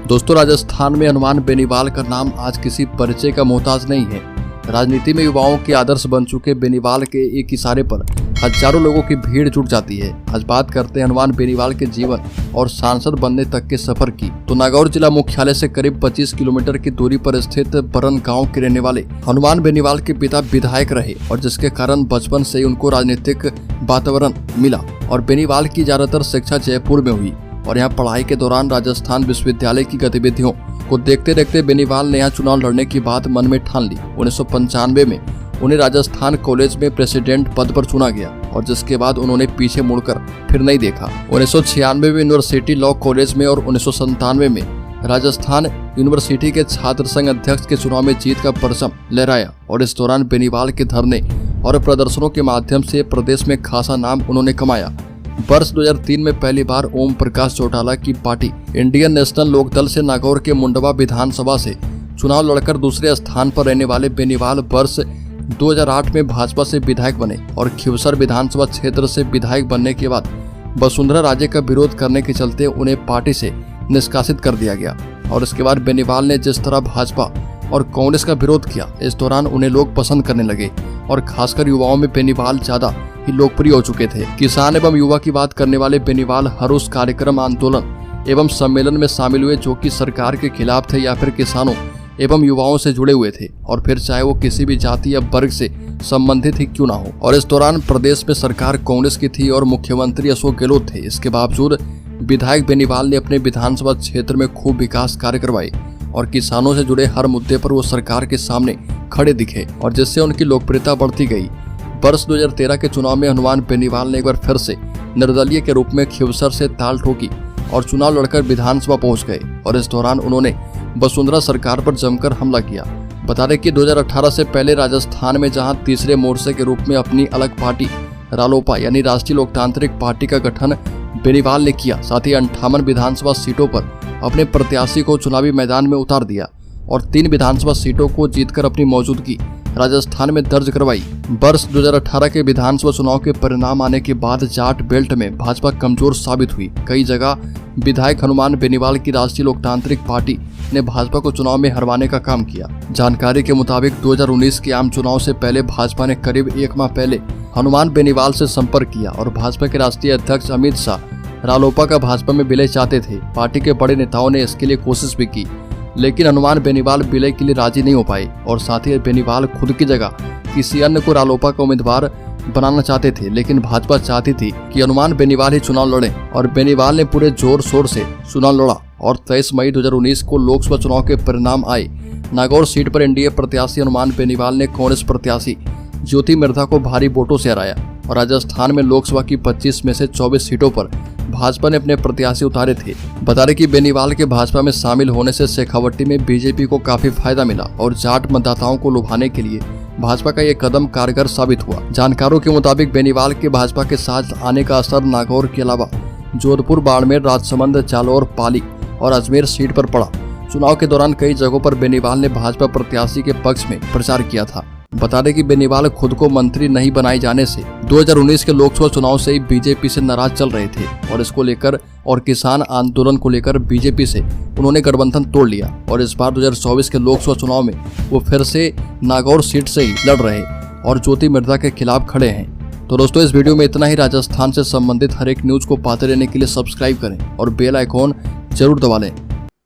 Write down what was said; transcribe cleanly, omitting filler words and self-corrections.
दोस्तों, राजस्थान में हनुमान बेनीवाल का नाम आज किसी परिचय का मोहताज नहीं है। राजनीति में युवाओं के आदर्श बन चुके बेनीवाल के एक इशारे पर हजारों लोगों की भीड़ जुट जाती है। आज बात करते हैं हनुमान बेनीवाल के जीवन और सांसद बनने तक के सफर की। तो नागौर जिला मुख्यालय से करीब 25 किलोमीटर की दूरी पर स्थित बरन गांव के रहने वाले हनुमान बेनीवाल के पिता विधायक रहे और जिसके कारण बचपन से ही उनको राजनीतिक वातावरण मिला और बेनीवाल की ज्यादातर शिक्षा जयपुर में हुई और यहाँ पढ़ाई के दौरान राजस्थान विश्वविद्यालय की गतिविधियों को देखते देखते बेनीवाल ने यहाँ चुनाव लड़ने की बात मन में ठान ली। 1995 में उन्हें राजस्थान कॉलेज में प्रेसिडेंट पद पर चुना गया और जिसके बाद उन्होंने पीछे मुड़कर फिर नहीं देखा। 1996 में यूनिवर्सिटी लॉ कॉलेज में और 1997 में राजस्थान यूनिवर्सिटी के छात्र संघ अध्यक्ष के चुनाव में जीत का परचम लहराया और इस दौरान बेनीवाल के धरने और प्रदर्शनों के माध्यम से प्रदेश में खासा नाम उन्होंने कमाया। वर्ष 2003 में पहली बार ओम प्रकाश चौटाला की पार्टी इंडियन नेशनल लोकदल से नागौर के मुंडवा विधानसभा से चुनाव लड़कर दूसरे स्थान पर रहने वाले बेनीवाल वर्ष 2008 में भाजपा से विधायक बने और खिवसर विधानसभा क्षेत्र से विधायक बनने के बाद वसुंधरा राजे का विरोध करने के चलते उन्हें पार्टी से निष्कासित कर दिया गया और इसके बाद बेनीवाल ने जिस तरह भाजपा और कांग्रेस का विरोध किया, इस दौरान उन्हें लोग पसंद करने लगे और खासकर युवाओं में बेनीवाल ज्यादा ही लोकप्रिय हो चुके थे। किसान एवं युवा की बात करने वाले बेनीवाल हर उस कार्यक्रम, आंदोलन एवं सम्मेलन में शामिल हुए जो कि सरकार के खिलाफ थे या फिर किसानों एवं युवाओं से जुड़े हुए थे और फिर चाहे वो किसी भी जाति या वर्ग से संबंधित ही क्यों ना हो। और इस दौरान प्रदेश में सरकार कांग्रेस की थी और मुख्यमंत्री अशोक गहलोत थे। इसके बावजूद विधायक बेनीवाल ने अपने विधानसभा क्षेत्र में खूब विकास कार्य करवाए और किसानों से जुड़े हर मुद्दे पर वो सरकार के सामने खड़े दिखे और जिससे उनकी लोकप्रियता बढ़ती गई। वर्ष 2013 के चुनाव में हनुमान बेनीवाल ने एक बार फिर से निर्दलीय के रूप में खिवसर से ताल ठोकी और चुनाव लड़कर विधानसभा पहुंच गए और इस दौरान उन्होंने वसुंधरा सरकार पर जमकर हमला किया। बता दें कि 2018 से पहले राजस्थान में जहां तीसरे मोर्चे के रूप में अपनी अलग पार्टी रालोपा यानी राष्ट्रीय लोकतांत्रिक पार्टी का गठन बेनीवाल ने किया, साथ ही 58 विधानसभा सीटों पर अपने प्रत्याशी को चुनावी मैदान में उतार दिया और 3 विधानसभा सीटों को जीतकर अपनी मौजूदगी राजस्थान में दर्ज करवाई। वर्ष 2018 के विधानसभा चुनाव के परिणाम आने के बाद जाट बेल्ट में भाजपा कमजोर साबित हुई। कई जगह विधायक हनुमान बेनीवाल की राष्ट्रीय लोकतांत्रिक पार्टी ने भाजपा को चुनाव में हरवाने का काम किया। जानकारी के मुताबिक 2019 के आम चुनाव से पहले भाजपा ने करीब 1 माह पहले हनुमान बेनीवाल से संपर्क किया और भाजपा के राष्ट्रीय अध्यक्ष अमित शाह रालोपा का भाजपा में विलय चाहते थे। पार्टी के बड़े नेताओं ने इसके लिए कोशिश भी की लेकिन हनुमान बेनीवाल विलय के लिए राजी नहीं हो पाए और साथ ही बेनीवाल खुद की जगह किसी अन्य को रालोपा का उम्मीदवार बनाना चाहते थे, लेकिन भाजपा चाहती थी कि हनुमान बेनीवाल ही चुनाव लड़े और बेनीवाल ने पूरे जोर शोर से चुनाव लड़ा और 23 मई 2019 को लोकसभा चुनाव के परिणाम आए। नागौर सीट पर एनडीए प्रत्याशी हनुमान बेनीवाल ने कांग्रेस प्रत्याशी ज्योति मिर्धा को भारी वोटों से हराया और राजस्थान में लोकसभा की 25 में से 24 सीटों पर भाजपा ने अपने प्रत्याशी उतारे थे। बता दें कि बेनीवाल के भाजपा में शामिल होने से शेखावटी में बीजेपी को काफी फायदा मिला और जाट मतदाताओं को लुभाने के लिए भाजपा का ये कदम कारगर साबित हुआ। जानकारों के मुताबिक बेनीवाल के भाजपा के साथ आने का असर नागौर के अलावा जोधपुर, बाड़मेर, राजसमंद, जालौर, पाली और अजमेर सीट पर पड़ा। चुनाव के दौरान कई जगहों पर बेनीवाल ने भाजपा प्रत्याशी के पक्ष में प्रचार किया था। बता दें कि बेनीवाल खुद को मंत्री नहीं बनाए जाने से 2019 के लोकसभा चुनाव से ही बीजेपी से नाराज चल रहे थे और इसको लेकर और किसान आंदोलन को लेकर बीजेपी से उन्होंने गठबंधन तोड़ लिया और इस बार 2024 के लोकसभा चुनाव में वो फिर से नागौर सीट से ही लड़ रहे और ज्योति मिर्धा के खिलाफ खड़े हैं। तो दोस्तों, इस वीडियो में इतना ही। राजस्थान से संबंधित हर एक न्यूज को पाते रहने के लिए सब्सक्राइब करें और बेल आइकॉन जरूर दबा लें।